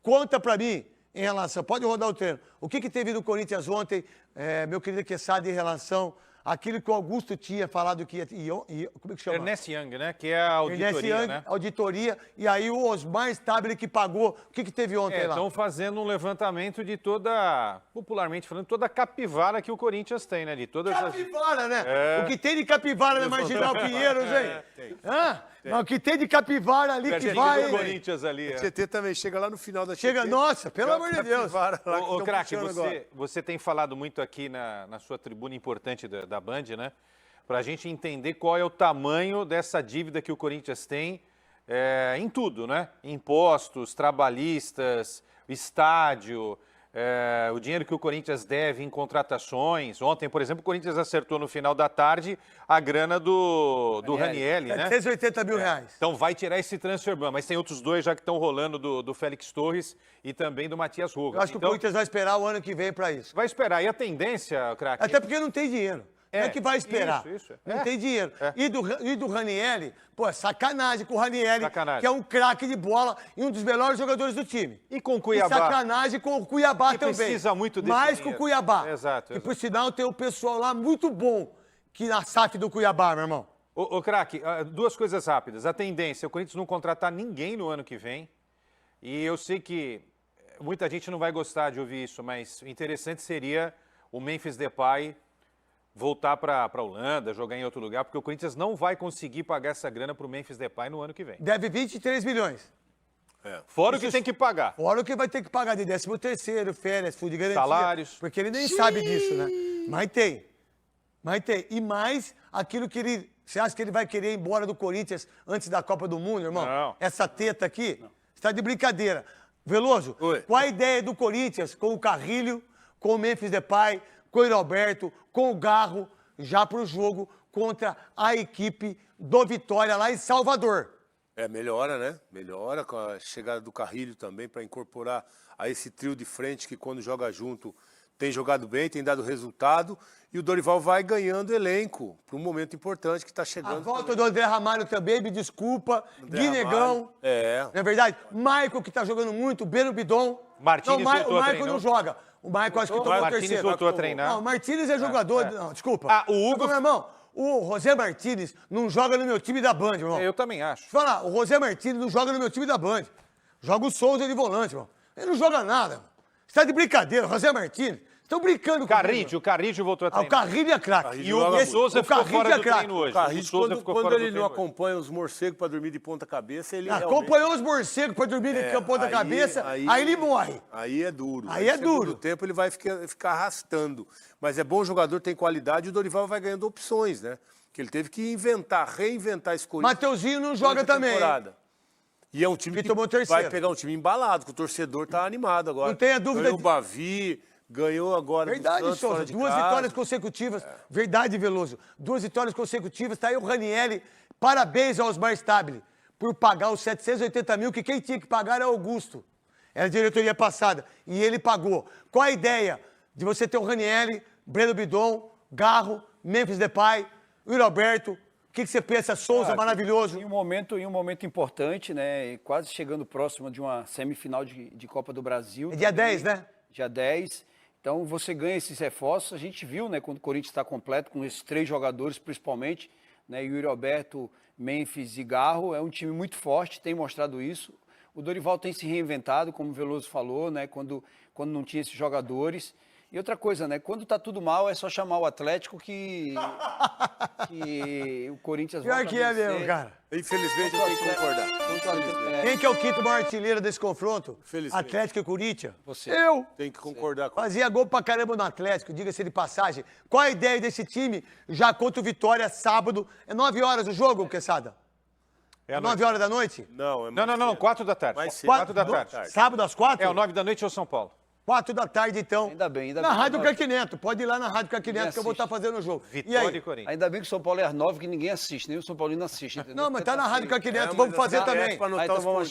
Conta pra mim, em relação, pode rodar o treino, o que teve no Corinthians ontem, meu querido Quesada, em relação àquilo que o Augusto tinha falado que ia... como é que chama? Ernest Young, né? Que é a auditoria, Ernest Young, né? auditoria, e aí o Osmar Stabile que pagou. O que teve ontem lá? Estão fazendo um levantamento de toda, popularmente falando, toda a capivara que o Corinthians tem, né? De todas capivara, né? O que tem de capivara na Marginal Pinheiros, hein? Mas o que tem de capivara ali que vai... do Corinthians ali. O TT também chega lá no final da Chega, nossa, pelo amor de Deus. Ô, craque, você tem falado muito aqui na sua tribuna importante da Band, né? Para a gente entender qual é o tamanho dessa dívida que o Corinthians tem em tudo, né? Impostos, trabalhistas, estádio, o dinheiro que o Corinthians deve em contratações. Ontem, por exemplo, o Corinthians acertou no final da tarde a grana do Ranieri, né? 780 mil reais. Então vai tirar esse transfer ban, mas tem outros dois já que estão rolando do Félix Torres e também do Matias Rojas. Eu acho que o Corinthians vai esperar o ano que vem para isso. Vai esperar. E a tendência, craque? Até porque não tem dinheiro. Não é que vai esperar. Isso. Não tem dinheiro. E do Ranieri, pô, sacanagem com o Ranieri, que é um craque de bola e um dos melhores jogadores do time. E com o Cuiabá. E sacanagem com o Cuiabá também. Precisa muito desse Mais dinheiro. com o Cuiabá. Exato. E por sinal tem um pessoal lá muito bom que na SAF do Cuiabá, meu irmão. Ô craque, duas coisas rápidas. A tendência é o Corinthians não contratar ninguém no ano que vem. E eu sei que muita gente não vai gostar de ouvir isso, mas o interessante seria o Memphis Depay voltar para a Holanda, jogar em outro lugar, porque o Corinthians não vai conseguir pagar essa grana para o Memphis Depay no ano que vem. Deve 23 milhões. Fora o que tem que pagar. Fora o que vai ter que pagar de 13º, férias, fundo de garantia. Salários. Porque ele nem sabe disso, né? Mas tem. E mais aquilo que ele... Você acha que ele vai querer ir embora do Corinthians antes da Copa do Mundo, irmão? Não. Essa teta aqui? Você está de brincadeira. Veloso, qual a ideia do Corinthians com o Carrilho, com o Memphis Depay, com o Roberto, com o Garro, já para o jogo contra a equipe do Vitória lá em Salvador? Melhora, né? Melhora com a chegada do Carrilho também para incorporar a esse trio de frente que quando joga junto tem jogado bem, tem dado resultado. E o Dorival vai ganhando elenco para um momento importante que está chegando. A volta do André Ramalho também, me desculpa. Guinegão. Não é verdade? Michael, que está jogando muito. Beno Bidon. Martins não, o Michael não joga. O Michael acho que tomou o terceiro. voltou a treinar. Não, o Martínez é jogador. Não, desculpa. O Hugo... Meu irmão, o José Martínez não joga no meu time da Band, irmão. Eu também acho. Deixa eu falar, o José Martínez não joga no meu time da Band. Joga o Souza de volante, irmão. Ele não joga nada. Você tá de brincadeira, o José Martínez. Estão brincando com o Carrilho voltou a treinar. O Carrilho é craque. E o Souza ficou fora do treino hoje. O Carrilho, quando ele não acompanha os morcegos para dormir de ponta cabeça, ele acompanhou os morcegos para dormir de ponta cabeça, aí ele morre. Aí é duro. Aí é duro. No tempo ele vai ficar arrastando. Mas é bom, o jogador tem qualidade e o Dorival vai ganhando opções, né? Que ele teve que reinventar esse Corinthians. Mateuzinho não joga também. E é um time que tomou vai pegar um time embalado, que o torcedor tá animado agora. Não tenha dúvida. Ganhou o Bavi, ganhou agora Verdade, do Santos, Souza. Duas vitórias consecutivas. Verdade, Veloso. 2 vitórias consecutivas. Tá aí o Ranieri. Parabéns ao Osmar Stabile por pagar os 780 mil, que quem tinha que pagar era Augusto. Era a diretoria passada. E ele pagou. Qual a ideia de você ter o Ranieri, Breno Bidon, Garro, Memphis Depay, o Roberto? O que você pensa, Souza, maravilhoso? Em um momento importante, né? Quase chegando próximo de uma semifinal de Copa do Brasil. É dia 10, né? Dia 10. Então você ganha esses reforços. A gente viu, né, quando o Corinthians está completo, com esses 3 jogadores principalmente, né? Yuri Alberto, Memphis e Garro. É um time muito forte, tem mostrado isso. O Dorival tem se reinventado, como o Veloso falou, né? Quando não tinha esses jogadores. E outra coisa, né? Quando tá tudo mal, é só chamar o Atlético que o Corinthians vai. Pior que é mesmo, cara. Infelizmente, eu tenho que concordar. Quem que é o quinto maior artilheiro desse confronto? Atlético e Corinthians? Você. Eu. Tem que concordar com Fazia gol pra caramba no Atlético, diga-se de passagem. Qual a ideia desse time já contra o Vitória sábado? É 9 horas o jogo, Quesada? É 9 horas da noite? Não, 4 da tarde. 4 da tarde. Sábado às 4? É, o 9 da noite é o São Paulo. 4 da tarde, então. Ainda bem. Na Rádio Carquineto. Pode ir lá na Rádio Carquineto que eu vou estar fazendo o jogo. Vitória e Corinthians. Ainda bem que o São Paulo é às 9, que ninguém assiste, nem o São Paulino assiste. Entendeu? Não, mas tá na Rádio Carquineto. Vamos fazer também.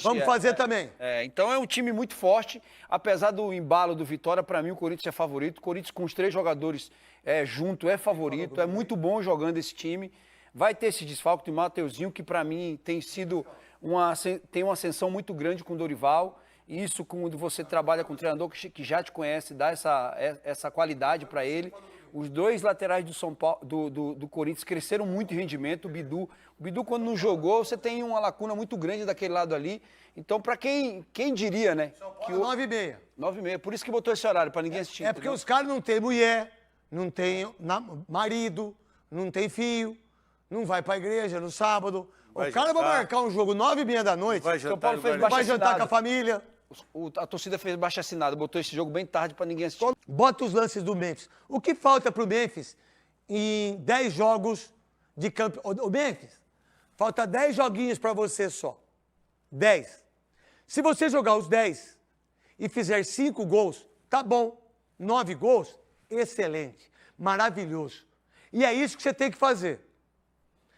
Vamos fazer também. Então é um time muito forte. Apesar do embalo do Vitória, para mim o Corinthians é favorito. O Corinthians com os 3 jogadores junto é favorito. É muito bom jogando esse time. Vai ter esse desfalque do Mateuzinho, que para mim tem uma ascensão muito grande com o Dorival. Isso, quando você trabalha com um treinador que já te conhece, dá essa qualidade para ele. Os dois laterais do São Paulo, do Corinthians cresceram muito em rendimento. O Bidu, quando não jogou, você tem uma lacuna muito grande daquele lado ali. Então, para quem diria, né? Que 9h30. 9h30. Por isso que botou esse horário, para ninguém assistir. É porque os caras não têm mulher, não têm marido, não tem filho, não vai pra igreja no sábado. O cara vai marcar um jogo 9h30 da noite. São Paulo fez vai jantar com a família. A torcida fez baixa assinada, botou esse jogo bem tarde para ninguém assistir. Bota os lances do Memphis. O que falta pro Memphis em 10 jogos de campeonato? O Memphis, falta 10 joguinhos para você só. 10. Se você jogar os 10 e fizer 5 gols, tá bom. 9 gols, excelente. Maravilhoso. E é isso que você tem que fazer.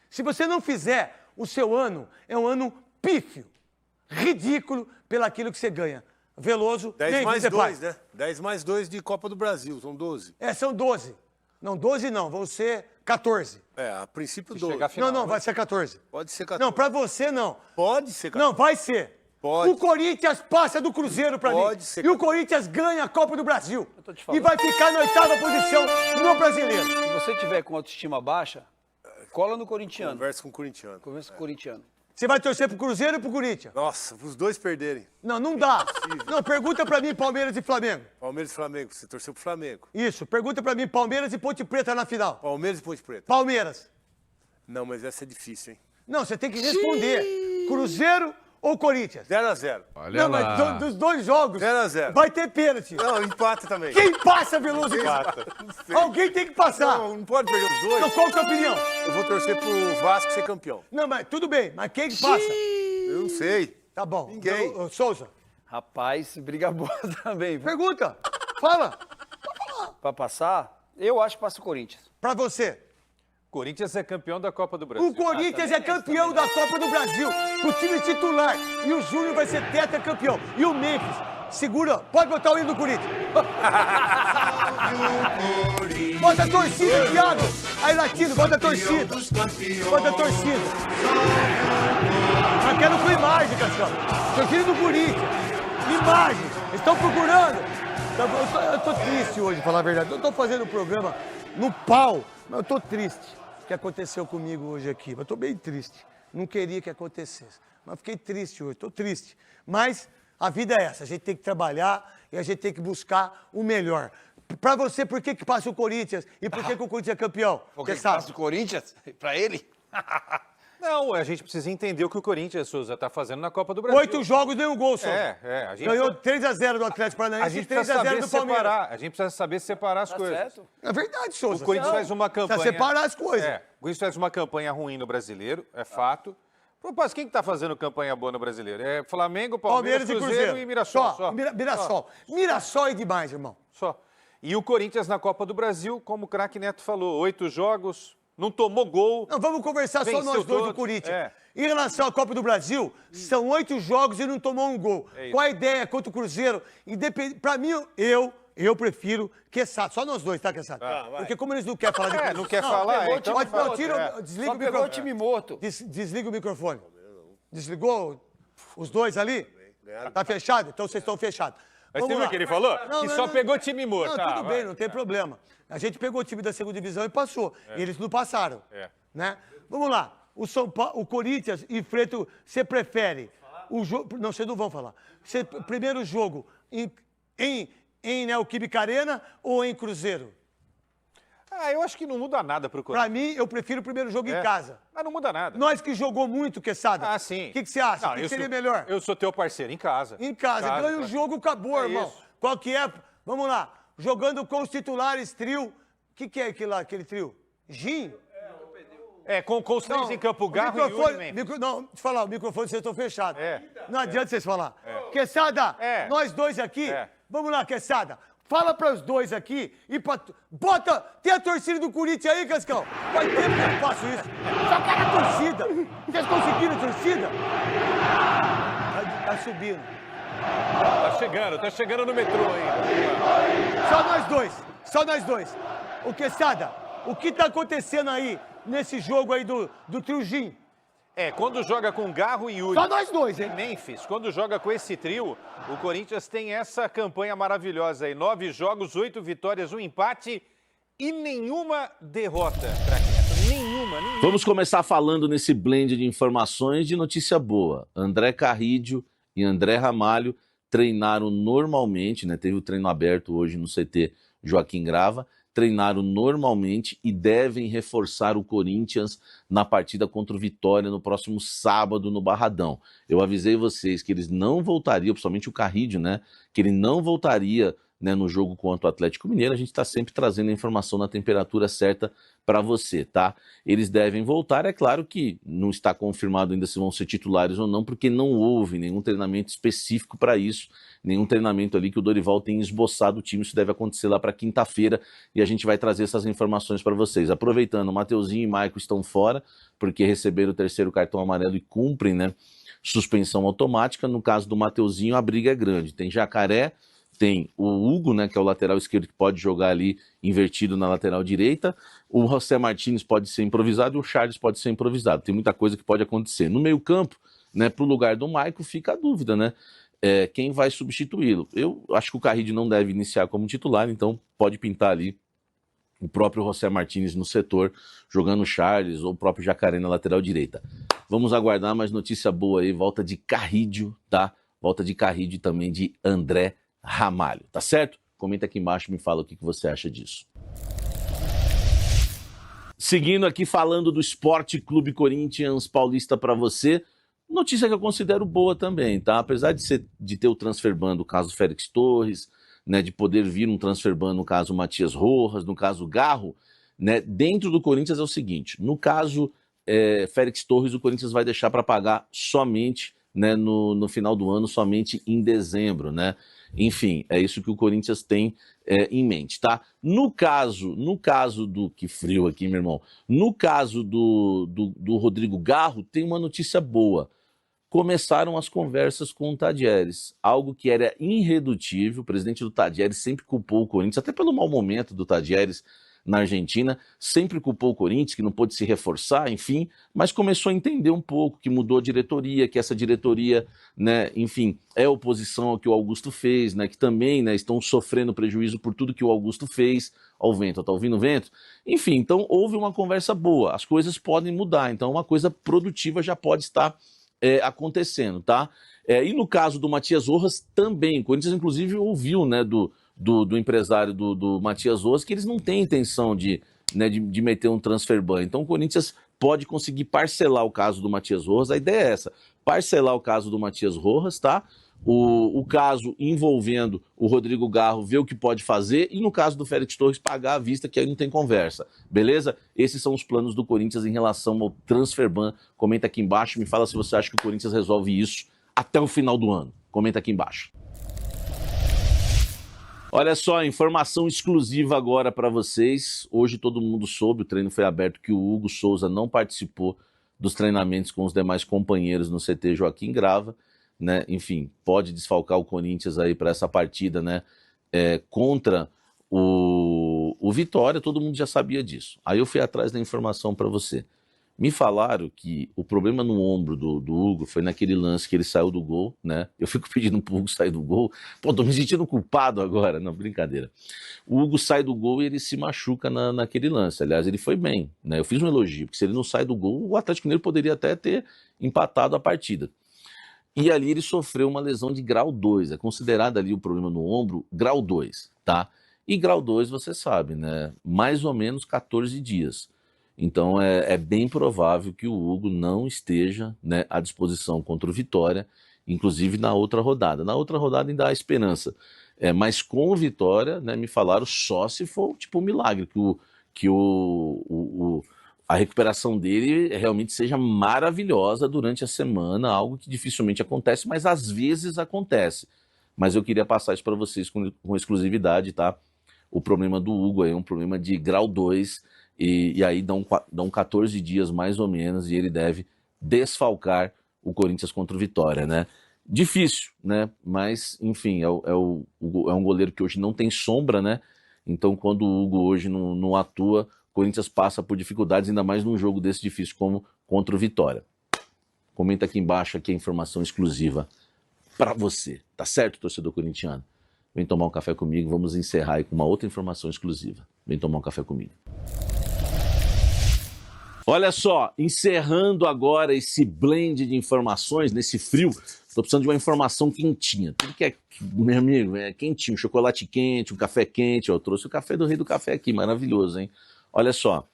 Se você não fizer, o seu ano é um ano pífio. Ridículo pelaquilo que você ganha. Veloso, 10 mais 2, né? 10 mais 2 de Copa do Brasil, são 12. São 12. Não, 12 não, vão ser 14. A princípio 12. Não, vai ser 14. Pode ser 14. Não, pra você não. Pode ser 14. Não, vai ser. Pode. O Corinthians passa do Cruzeiro pra mim. Pode ser. E o Corinthians ganha a Copa do Brasil. Eu tô te falando. E vai ficar na 8ª posição no Brasileiro. Se você tiver com autoestima baixa, cola no corintiano. Conversa com o corintiano. Conversa com o corintiano. Você vai torcer pro Cruzeiro ou pro Corinthians? Nossa, os dois perderem. Não dá. Não, pergunta pra mim Palmeiras e Flamengo. Palmeiras e Flamengo, você torceu pro Flamengo. Isso, pergunta pra mim Palmeiras e Ponte Preta na final. Palmeiras e Ponte Preta. Palmeiras. Não, mas essa é difícil, hein? Não, você tem que responder. Cruzeiro ou Corinthians? 0x0. Olha lá. Mas dos dois jogos 0x0. vai ter pênalti. Não, empata também. Quem passa, Veloso? Alguém tem que passar. Não pode perder os dois. Então qual que é a sua opinião? Eu vou torcer pro Vasco ser campeão. Não, mas tudo bem, mas quem que passa? Eu não sei. Tá bom. Ninguém. Ô, Souza, Rapaz, briga boa também. Viu? pergunta. Fala. Pra passar, eu acho que passa o Corinthians. Pra você. Corinthians é campeão da Copa do Brasil. O Corinthians é campeão da Copa do Brasil. O time titular. E o Júnior vai ser tetracampeão. E o Memphis, segura. Pode botar o hino do Corinthians. Bota a torcida, Thiago. Aí, Latino, bota a torcida. Bota a torcida. Mas quero com imagem, Cascão. Torcida do Corinthians. Imagem. Eles estão procurando. Eu tô triste hoje, pra falar a verdade. Eu tô fazendo o programa no pau. Mas eu tô triste. O que aconteceu comigo hoje aqui. Mas tô bem triste. Não queria que acontecesse. Mas fiquei triste hoje. Tô triste. Mas a vida é essa. A gente tem que trabalhar e a gente tem que buscar o melhor. Pra você, por que passa o Corinthians? E por que o Corinthians é campeão? Porque Você sabe? passa o Corinthians? Pra ele? Não, a gente precisa entender o que o Corinthians, Souza, está fazendo na Copa do Brasil. 8 jogos, nenhum gol, só. A gente Ganhou 3x0 do Atlético a Paranaense e gente precisa 3x0 saber do Palmeiras. separar. A gente precisa saber separar as Tá coisas. certo? É verdade, Souza. O Corinthians faz uma campanha. Precisa separar as coisas. O Corinthians faz uma campanha ruim no Brasileiro, é fato. Propósito, quem que tá fazendo campanha boa no Brasileiro? É Flamengo, Palmeiras, Cruzeiro e Mirassol. Só. Mirassol. Mirassol é demais, irmão. Só. E o Corinthians na Copa do Brasil, como o craque Neto falou, 8 jogos, não tomou gol. Não, vamos conversar só Venceu nós dois todos. do Corinthians. É. Em relação à Copa do Brasil, são 8 jogos e não tomou um gol. É isso. Qual a ideia contra o Cruzeiro? Pra mim, eu prefiro Quesada. Só nós dois, tá, Quesada? Porque como eles não querem falar de Cruzeiro... não quer falar, pegou, então pode, fala. não, tira, desliga Só o pegou o microfone. time morto. Desliga o microfone. Desligou os dois ali? Tá fechado? Então vocês estão fechados. Mas Vamos você viu lá. o que ele falou? Não, que não, só não. pegou time morto. Não, tudo bem, não tem problema. A gente pegou o time da segunda divisão e passou. E eles não passaram. Né? Vamos lá. O Corinthians enfrenta. Você prefere o jogo. Não, vocês não vão falar. Primeiro jogo em Neoquímica Arena ou em Cruzeiro? Eu acho que não muda nada pro Corinthians. Pra mim, eu prefiro o primeiro jogo em casa. Mas não muda nada. Nós que jogou muito, Quesada. Sim. O que você acha? Não, O que eu seria sou- melhor? Eu sou teu parceiro, em casa. Em casa. Ganha o claro. jogo, acabou, É irmão. isso. Qual que é? Vamos lá. Jogando com os titulares, trio. O que é aquele trio? Gin? Com os três em campo, o Garro e Yuri Memphis. Não, deixa eu falar, o microfone vocês estão fechados. É. Não adianta vocês falar. Quesada, nós dois aqui, vamos lá, Quesada. Fala para os dois aqui e bota, tem a torcida do Corinthians aí, Cascão? Faz tempo que eu não faço isso. Só quero a torcida. Vocês conseguiram a torcida? Tá subindo. Tá chegando no metrô ainda. Só nós dois. O Quesada, o que tá acontecendo aí nesse jogo aí do Trio Gin? Quando joga com Garro e Yuri. Só nós dois, hein? Memphis, quando joga com esse trio, o Corinthians tem essa campanha maravilhosa aí. 9 jogos, 8 vitórias, 1 empate e nenhuma derrota, craque. Nenhuma. Vamos começar falando nesse blend de informações de notícia boa. André Carrídio e André Ramalho treinaram normalmente, né? Teve o treino aberto hoje no CT Joaquim Grava. Treinaram normalmente e devem reforçar o Corinthians na partida contra o Vitória no próximo sábado no Barradão. Eu avisei vocês que eles não voltariam, principalmente o Carrídio, né? Que ele não voltaria, né, no jogo contra o Atlético Mineiro. A gente está sempre trazendo a informação na temperatura certa para você, tá? Eles devem voltar, é claro que não está confirmado ainda se vão ser titulares ou não, porque não houve nenhum treinamento específico para isso, nenhum treinamento ali que o Dorival tenha esboçado o time. Isso deve acontecer lá para quinta-feira e a gente vai trazer essas informações para vocês. Aproveitando, o Mateuzinho e Maicon estão fora, porque receberam o 3º cartão amarelo e cumprem, né, suspensão automática. No caso do Mateuzinho, a briga é grande. Tem Jacaré, tem o Hugo, né, que é o lateral esquerdo que pode jogar ali invertido na lateral direita. O José Martínez pode ser improvisado e o Charles pode ser improvisado. Tem muita coisa que pode acontecer. No meio-campo, né, para o lugar do Maicon, fica a dúvida, né? Quem vai substituí-lo? Eu acho que o Carrídio não deve iniciar como titular, então pode pintar ali o próprio José Martínez no setor, jogando o Charles ou o próprio Jacaré na lateral direita. Vamos aguardar, mas notícia boa aí, volta de Carrídio, tá? Volta de Carrídio e também de André Ramalho, tá certo? Comenta aqui embaixo e me fala o que você acha disso. Seguindo aqui falando do Esporte Clube Corinthians Paulista para você, notícia que eu considero boa também, tá? Apesar de ter o transfer ban do caso Félix Torres, né, de poder vir um transfer ban no caso Matias Rojas, no caso Garro, né, dentro do Corinthians é o seguinte, no caso Félix Torres, o Corinthians vai deixar para pagar somente, né, no final do ano, somente em dezembro, né? Enfim, é isso que o Corinthians tem em mente, tá? No caso do... Que frio aqui, meu irmão. No caso do Rodrigo Garro, tem uma notícia boa. Começaram as conversas com o Tadieres, algo que era irredutível. O presidente do Tadieres sempre culpou o Corinthians, até pelo mau momento do Tadieres na Argentina, sempre culpou o Corinthians, que não pôde se reforçar, enfim, mas começou a entender um pouco que mudou a diretoria, que essa diretoria, né, enfim, é oposição ao que o Augusto fez, né, que também, né, estão sofrendo prejuízo por tudo que o Augusto fez. Ao vento, tá ouvindo o vento? Enfim, então houve uma conversa boa, as coisas podem mudar, então uma coisa produtiva já pode estar acontecendo, tá? E no caso do Matias Rojas também, o Corinthians inclusive ouviu, né, do empresário do Matias Rojas, que eles não têm intenção de meter um transfer ban. Então o Corinthians pode conseguir parcelar o caso do Matias Rojas. A ideia é essa, parcelar o caso do Matias Rojas, tá? O caso envolvendo o Rodrigo Garro, ver o que pode fazer, e no caso do Félix Torres, pagar à vista, que aí não tem conversa, beleza? Esses são os planos do Corinthians em relação ao transfer ban. Comenta aqui embaixo, me fala se você acha que o Corinthians resolve isso até o final do ano. Comenta aqui embaixo. Olha só, informação exclusiva agora para vocês. Hoje todo mundo soube, o treino foi aberto, que o Hugo Souza não participou dos treinamentos com os demais companheiros no CT Joaquim Grava, né? Enfim, pode desfalcar o Corinthians aí para essa partida, né? Contra o Vitória, todo mundo já sabia disso. Aí eu fui atrás da informação para você. Me falaram que o problema no ombro do Hugo foi naquele lance que ele saiu do gol, né? Eu fico pedindo pro Hugo sair do gol. Pô, tô me sentindo culpado agora. Não, brincadeira. O Hugo sai do gol e ele se machuca naquele lance. Aliás, ele foi bem, né? Eu fiz um elogio, porque se ele não sai do gol, o Atlético Mineiro poderia até ter empatado a partida. E ali ele sofreu uma lesão de grau 2. É considerado ali o problema no ombro grau 2, tá? E grau 2, você sabe, né? Mais ou menos 14 dias. Então é bem provável que o Hugo não esteja, né, à disposição contra o Vitória, inclusive na outra rodada. Na outra rodada ainda há esperança. Mas com o Vitória, né, me falaram só se for tipo um milagre, que a recuperação dele realmente seja maravilhosa durante a semana, algo que dificilmente acontece, mas às vezes acontece. Mas eu queria passar isso para vocês com exclusividade, tá? O problema do Hugo é um problema de grau 2, e aí dão 14 dias mais ou menos, e ele deve desfalcar o Corinthians contra o Vitória, né? Difícil, né? Mas, enfim, é um goleiro que hoje não tem sombra, né? Então, quando o Hugo hoje não atua, o Corinthians passa por dificuldades, ainda mais num jogo desse difícil como contra o Vitória. Comenta aqui embaixo, aqui a informação exclusiva para você, tá certo, torcedor corintiano? Vem tomar um café comigo, vamos encerrar aí com uma outra informação exclusiva. Vem tomar um café comigo. Olha só, encerrando agora esse blend de informações, nesse frio, estou precisando de uma informação quentinha. Tudo que é, meu amigo, é quentinho, um chocolate quente, um café quente. Eu trouxe o café do Rei do Café aqui, maravilhoso, hein? Olha só,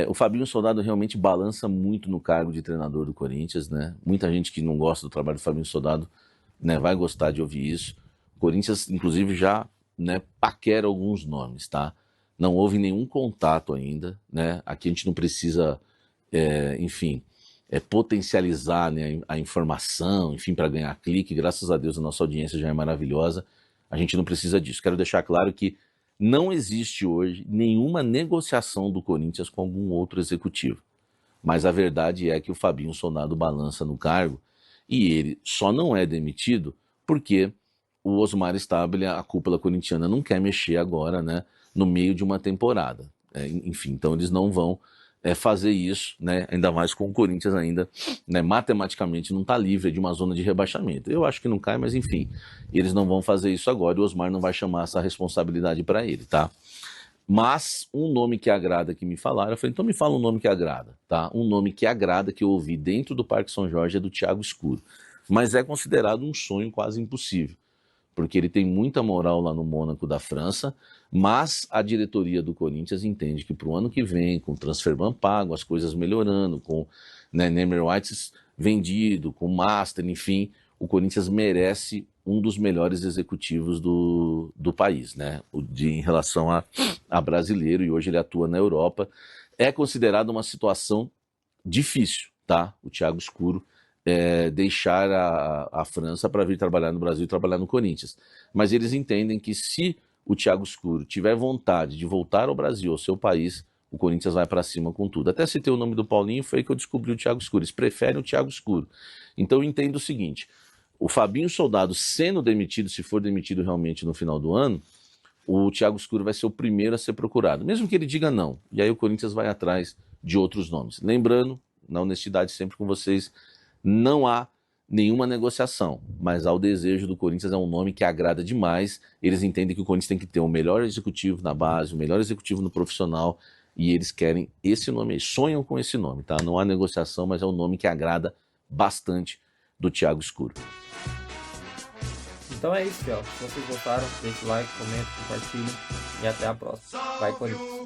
o Fabinho Soldado realmente balança muito no cargo de treinador do Corinthians, né? Muita gente que não gosta do trabalho do Fabinho Soldado, né, vai gostar de ouvir isso. O Corinthians, inclusive, já, né, paquera alguns nomes, tá? Não houve nenhum contato ainda, né? Aqui a gente não precisa, potencializar, né, a informação, enfim, para ganhar clique. Graças a Deus a nossa audiência já é maravilhosa. A gente não precisa disso. Quero deixar claro que não existe hoje nenhuma negociação do Corinthians com algum outro executivo. Mas a verdade é que o Fabinho Soldado balança no cargo e ele só não é demitido porque o Osmar Stabile, a cúpula corintiana, não quer mexer agora, né, no meio de uma temporada. Enfim, então eles não vão fazer isso, né, ainda mais com o Corinthians ainda, né, matematicamente não está livre de uma zona de rebaixamento. Eu acho que não cai, mas enfim, eles não vão fazer isso agora e o Osmar não vai chamar essa responsabilidade para ele, tá? Mas um nome que agrada que me falaram, eu falei, então me fala um nome que agrada, tá? Um nome que agrada que eu ouvi dentro do Parque São Jorge é do Thiago Escuro, mas é considerado um sonho quase impossível, porque ele tem muita moral lá no Mônaco da França, mas a diretoria do Corinthians entende que para o ano que vem, com o transferban pago, as coisas melhorando, com, né, Neymar White vendido, com Master, enfim, o Corinthians merece um dos melhores executivos do país, né, em relação a brasileiro, e hoje ele atua na Europa. É considerado uma situação difícil, tá? O Thiago Escuro deixar a França para vir trabalhar no Brasil e trabalhar no Corinthians. Mas eles entendem que se o Thiago Escuro tiver vontade de voltar ao Brasil, ao seu país, o Corinthians vai para cima com tudo. Até citei o nome do Paulinho, foi aí que eu descobri o Thiago Escuro. Eles preferem o Thiago Escuro. Então eu entendo o seguinte, o Fabinho Soldado sendo demitido, se for demitido realmente no final do ano, o Thiago Escuro vai ser o primeiro a ser procurado, mesmo que ele diga não. E aí o Corinthians vai atrás de outros nomes. Lembrando, na honestidade sempre com vocês, não há nenhuma negociação, mas há o desejo do Corinthians, é um nome que agrada demais. Eles entendem que o Corinthians tem que ter o melhor executivo na base, o melhor executivo no profissional, e eles querem esse nome aí, sonham com esse nome, tá? Não há negociação, mas é um nome que agrada bastante do Thiago Escuro. Então é isso, pessoal. Se vocês gostaram, deixe o like, comenta, compartilhe e até a próxima. Vai, Corinthians!